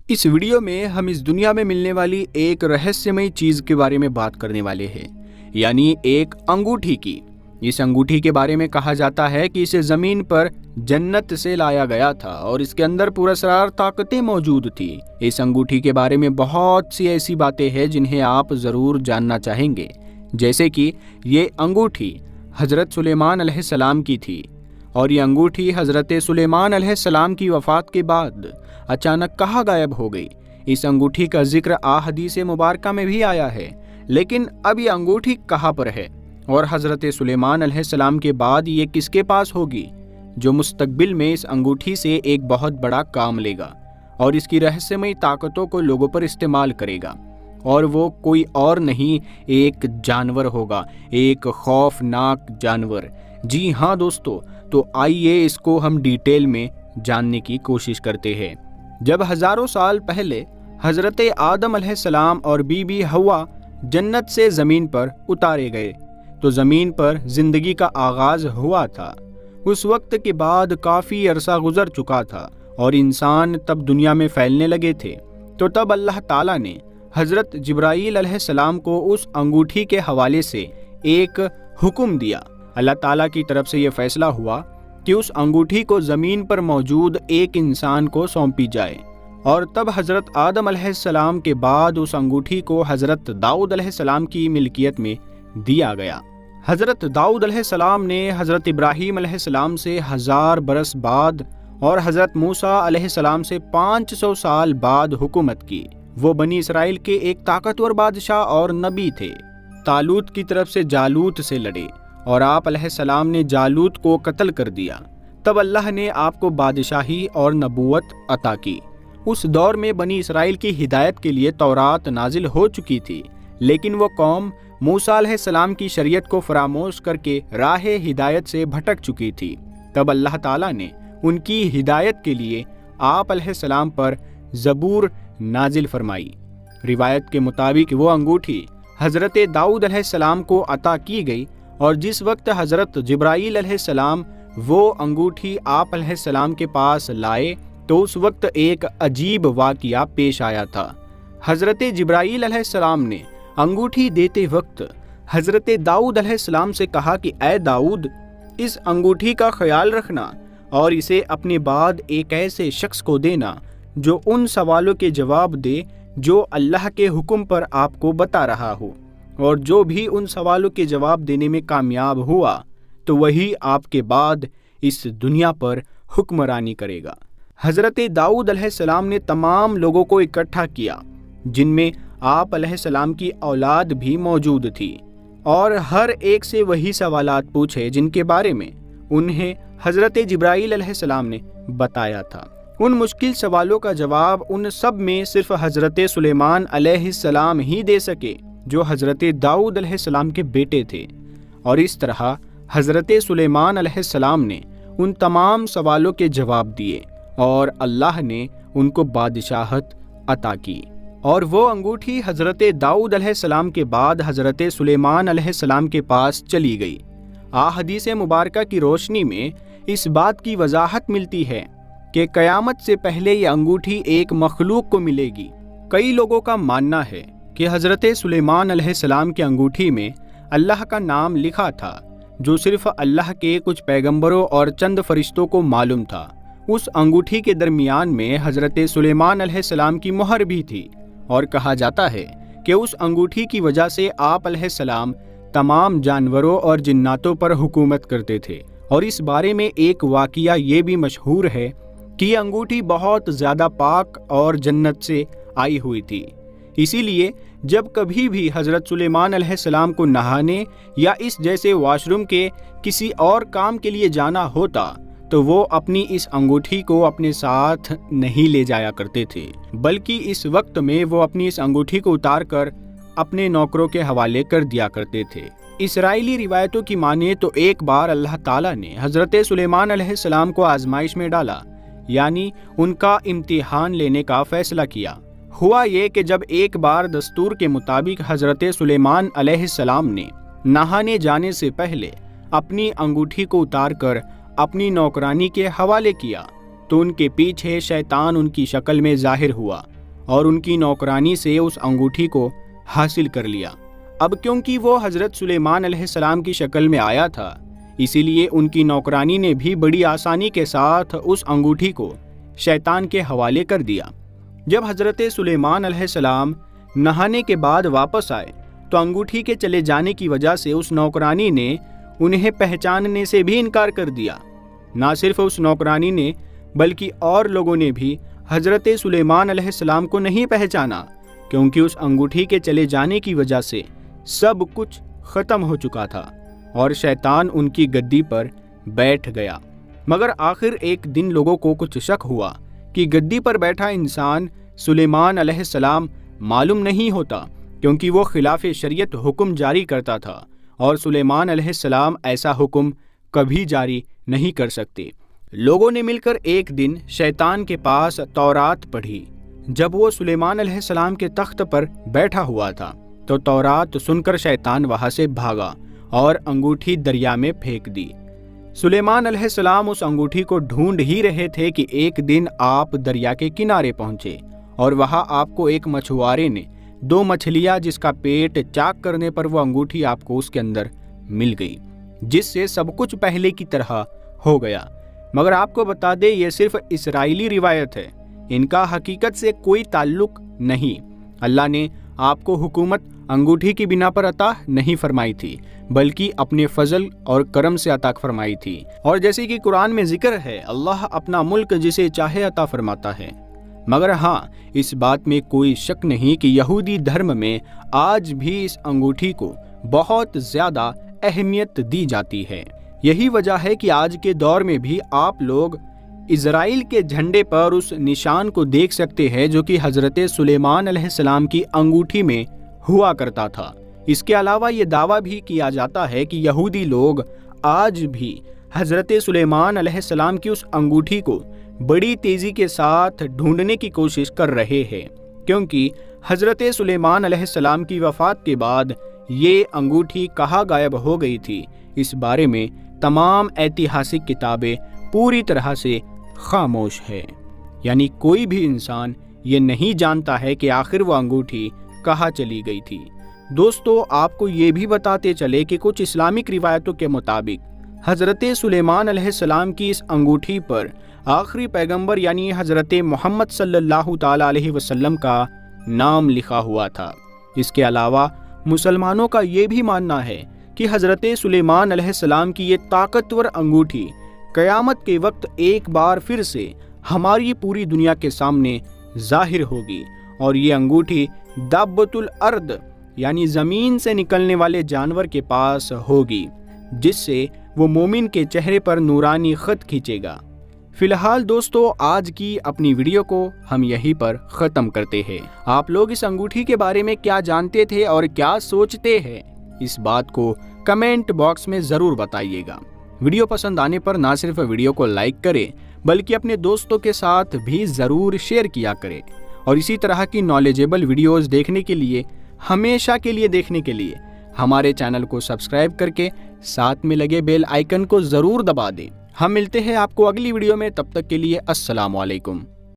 اس video میں ہم اس دنیا میں ملنے والی ایک رہسیہمئی چیز کے بارے میں بات کرنے والے ہیں، یعنی ایک انگوٹھی کی۔ اس انگوٹھی کے بارے میں کہا جاتا ہے کہ اسے زمین پر جنت سے لایا گیا تھا اور اس کے اندر پراسرار طاقتیں موجود تھی۔ اس انگوٹھی کے بارے میں بہت سی ایسی باتیں ہیں جنہیں آپ ضرور جاننا چاہیں گے، جیسے کہ یہ انگوٹھی حضرت سلیمان علیہ السلام کی تھی، اور یہ انگوٹھی حضرت سلیمان علیہ السلام کی وفات کے بعد اچانک کہاں غائب ہو گئی۔ اس انگوٹھی کا ذکر احادیث مبارکہ میں بھی آیا ہے، لیکن اب یہ انگوٹھی کہاں پر ہے اور حضرت سلیمان علیہ السلام کے بعد یہ کس کے پاس ہوگی جو مستقبل میں اس انگوٹھی سے ایک بہت بڑا کام لے گا اور اس کی رہسیہمئی طاقتوں کو لوگوں پر استعمال کرے گا، اور وہ کوئی اور نہیں ایک جانور ہوگا، ایک خوفناک جانور۔ جی ہاں دوستو، تو آئیے اس کو ہم ڈیٹیل میں جاننے کی کوشش کرتے ہیں۔ جب ہزاروں سال پہلے حضرت آدم علیہ السلام اور بی بی حوا جنت سے زمین پر اتارے گئے تو زمین پر زندگی کا آغاز ہوا تھا۔ اس وقت کے بعد کافی عرصہ گزر چکا تھا اور انسان تب دنیا میں پھیلنے لگے تھے، تو تب اللہ تعالیٰ نے حضرت جبرائیل علیہ السلام کو اس انگوٹھی کے حوالے سے ایک حکم دیا۔ اللہ تعالیٰ کی طرف سے یہ فیصلہ ہوا کہ اس انگوٹھی کو زمین پر موجود ایک انسان کو سونپی جائے، اور تب حضرت آدم علیہ السلام کے بعد اس انگوٹھی کو حضرت داؤد علیہ السلام کی ملکیت میں دیا گیا۔ حضرت داؤد علیہ السلام نے حضرت ابراہیم علیہ السلام سے 1000 برس بعد اور حضرت موسیٰ علیہ السلام سے 500 سال بعد حکومت کی۔ وہ بنی اسرائیل کے ایک طاقتور بادشاہ اور نبی تھے۔ طالوت کی طرف سے جالوت سے لڑے اور آپ علیہ السلام نے جالوت کو قتل کر دیا۔ تب اللہ نے آپ کو بادشاہی اور نبوت عطا کی۔ اس دور میں بنی اسرائیل کی ہدایت کے لیے تورات نازل ہو چکی تھی، لیکن وہ قوم موسیٰ علیہ السلام کی شریعت کو فراموش کر کے راہ ہدایت سے بھٹک چکی تھی۔ تب اللہ تعالیٰ نے ان کی ہدایت کے لیے آپ علیہ السلام پر زبور نازل فرمائی۔ روایت کے مطابق وہ انگوٹھی حضرت داؤد علیہ السلام کو عطا کی گئی، اور جس وقت حضرت جبرائیل علیہ السلام وہ انگوٹھی آپ علیہ السلام کے پاس لائے تو اس وقت ایک عجیب واقعہ پیش آیا تھا۔ حضرت جبرائیل علیہ السلام نے انگوٹھی دیتے وقت حضرت داؤد علیہ السلام سے کہا کہ اے داؤد، اس انگوٹھی کا خیال رکھنا اور اسے اپنے بعد ایک ایسے شخص کو دینا جو ان سوالوں کے جواب دے جو اللہ کے حکم پر آپ کو بتا رہا ہو، اور جو بھی ان سوالوں کے جواب دینے میں کامیاب ہوا تو وہی آپ کے بعد اس دنیا پر حکمرانی کرے گا۔ حضرت داؤد علیہ السلام نے تمام لوگوں کو اکٹھا کیا، جن میں آپ علیہ السلام کی اولاد بھی موجود تھی، اور ہر ایک سے وہی سوالات پوچھے جن کے بارے میں انہیں حضرت جبرائیل علیہ السلام نے بتایا تھا۔ ان مشکل سوالوں کا جواب ان سب میں صرف حضرت سلیمان علیہ السلام ہی دے سکے جو حضرت داؤد علیہ السلام کے بیٹے تھے، اور اس طرح حضرت سلیمان علیہ السلام نے ان تمام سوالوں کے جواب دیے اور اللہ نے ان کو بادشاہت عطا کی۔ اور وہ انگوٹھی حضرت داؤد علیہ السلام کے بعد حضرت سلیمان علیہ السلام کے پاس چلی گئی۔ احادیث مبارکہ کی روشنی میں اس بات کی وضاحت ملتی ہے کہ قیامت سے پہلے یہ انگوٹھی ایک مخلوق کو ملے گی۔ کئی لوگوں کا ماننا ہے کہ حضرت سلیمان علیہ السلام کی انگوٹھی میں اللہ کا نام لکھا تھا، جو صرف اللہ کے کچھ پیغمبروں اور چند فرشتوں کو معلوم تھا۔ اس انگوٹھی کے درمیان میں حضرت سلیمان علیہ السلام کی مہر بھی تھی، اور کہا جاتا ہے کہ اس انگوٹھی کی وجہ سے آپ علیہ السلام تمام جانوروں اور جناتوں پر حکومت کرتے تھے۔ اور اس بارے میں ایک واقعہ یہ بھی مشہور ہے کہ یہ انگوٹھی بہت زیادہ پاک اور جنت سے آئی ہوئی تھی، اسی لیے جب کبھی بھی حضرت سلیمان علیہ السلام کو نہانے یا اس جیسے واش روم کے کسی اور کام کے لیے جانا ہوتا تو وہ اپنی اس انگوٹھی کو اپنے ساتھ نہیں لے جایا کرتے تھے، بلکہ اس وقت میں وہ اپنی اس انگوٹھی کو اتار کر اپنے نوکروں کے حوالے کر دیا کرتے تھے۔ اسرائیلی روایتوں کی مانیں تو ایک بار اللہ تعالیٰ نے حضرت سلیمان علیہ السلام کو آزمائش میں ڈالا، یعنی ان کا امتحان لینے کا فیصلہ کیا۔ ہوا یہ کہ جب ایک بار دستور کے مطابق حضرت سلیمان علیہ السلام نے نہانے جانے سے پہلے اپنی انگوٹھی کو اتار کر اپنی نوکرانی کے حوالے کیا تو ان کے پیچھے شیطان ان کی شکل میں ظاہر ہوا اور ان کی نوکرانی سے اس انگوٹھی کو حاصل کر لیا۔ اب کیونکہ وہ حضرت سلیمان علیہ السلام کی شکل میں آیا تھا، اسی لیے ان کی نوکرانی نے بھی بڑی آسانی کے ساتھ اس انگوٹھی کو شیطان کے حوالے کر دیا۔ جب حضرت سلیمان علیہ السلام نہانے کے بعد واپس آئے تو انگوٹھی کے چلے جانے کی وجہ سے اس نوکرانی نے انہیں پہچاننے سے بھی انکار کر دیا۔ نہ صرف اس نوکرانی نے بلکہ اور لوگوں نے بھی حضرت سلیمان علیہ السلام کو نہیں پہچانا، کیونکہ اس انگوٹھی کے چلے جانے کی وجہ سے سب کچھ ختم ہو چکا تھا اور شیطان ان کی گدی پر بیٹھ گیا۔ مگر آخر ایک دن لوگوں کو کچھ شک ہوا کہ گدی پر بیٹھا انسان سلیمان علیہ السلام معلوم نہیں ہوتا، کیونکہ وہ خلاف شریعت حکم جاری کرتا تھا اور سلیمان علیہ السلام ایسا حکم کبھی جاری نہیں کر سکتے۔ لوگوں نے مل کر ایک دن شیطان کے پاس تورات پڑھی۔ جب وہ سلیمان علیہ السلام کے تخت پر بیٹھا ہوا تھا تو تورات سن کر شیطان وہاں سے بھاگا اور انگوٹھی دریا میں پھینک دی۔ سلیمان علیہ السلام اس انگوٹھی کو ڈھونڈ ہی رہے تھے کہ ایک دن آپ دریا کے کنارے پہنچے اور وہاں آپ کو ایک مچھوارے نے 2 مچھلیاں جس کا پیٹ چاک کرنے پر وہ انگوٹھی آپ کو اس کے اندر مل گئی، جس سے سب کچھ پہلے کی طرح ہو گیا۔ مگر آپ کو بتا دے یہ صرف اسرائیلی روایت ہے، ان کا حقیقت سے کوئی تعلق نہیں۔ اللہ نے آپ کو حکومت انگوٹھی کی بنا پر عطا نہیں فرمائی تھی، بلکہ اپنے فضل اور کرم سے عطا فرمائی تھی، اور جیسے کہ قرآن میں ذکر ہے اللہ اپنا ملک جسے چاہے عطا فرماتا ہے۔ مگر ہاں، اس بات میں کوئی شک نہیں کہ یہودی دھرم میں آج بھی اس انگوٹھی کو بہت زیادہ اہمیت دی جاتی ہے۔ یہی وجہ ہے کہ آج کے دور میں بھی آپ لوگ اسرائیل کے جھنڈے پر اس نشان کو دیکھ سکتے ہیں جو کہ حضرت سلیمان علیہ السلام کی انگوٹھی میں ہوا کرتا تھا۔ اس کے علاوہ یہ دعویٰ بھی کیا جاتا ہے کہ یہودی لوگ آج بھی حضرت سلیمان علیہ السلام کی اس انگوٹھی کو بڑی تیزی کے ساتھ ڈھونڈنے کی کوشش کر رہے ہیں، کیونکہ حضرت سلیمان علیہ السلام کی وفات کے بعد یہ انگوٹھی کہاں غائب ہو گئی تھی، اس بارے میں تمام ایتہاسک کتابیں پوری طرح سے خاموش ہے۔ یعنی کوئی بھی انسان یہ نہیں جانتا ہے کہ آخر وہ انگوٹھی کہاں چلی گئی تھی۔ دوستو، آپ کو یہ بھی بتاتے چلے کہ کچھ اسلامک روایتوں کے مطابق حضرت سلیمان علیہ السلام کی اس انگوٹھی پر آخری پیغمبر یعنی حضرت محمد صلی اللہ تعالی علیہ وسلم کا نام لکھا ہوا تھا۔ اس کے علاوہ مسلمانوں کا یہ بھی ماننا ہے کہ حضرت سلیمان علیہ السلام کی یہ طاقتور انگوٹھی قیامت کے وقت ایک بار پھر سے ہماری پوری دنیا کے سامنے ظاہر ہوگی، اور یہ انگوٹھی دابۃ الارض یعنی زمین سے نکلنے والے جانور کے پاس ہوگی، جس سے وہ مومن کے چہرے پر نورانی خط کھینچے گا۔ فی الحال دوستو، آج کی اپنی ویڈیو کو ہم یہیں پر ختم کرتے ہیں۔ آپ لوگ اس انگوٹھی کے بارے میں کیا جانتے تھے اور کیا سوچتے ہیں، اس بات کو کمنٹ باکس میں ضرور بتائیے گا۔ ویڈیو پسند آنے پر نہ صرف ویڈیو کو لائک کریں بلکہ اپنے دوستوں کے ساتھ بھی ضرور شیئر کیا کریں، اور اسی طرح کی نالجیبل ویڈیوز دیکھنے کے لیے ہمیشہ کے لیے دیکھنے کے لیے ہمارے چینل کو سبسکرائب کر کے ساتھ میں لگے بیل آئیکن کو ضرور دبا دیں۔ ہم ملتے ہیں آپ کو اگلی ویڈیو میں، تب تک کے لیے السلام علیکم۔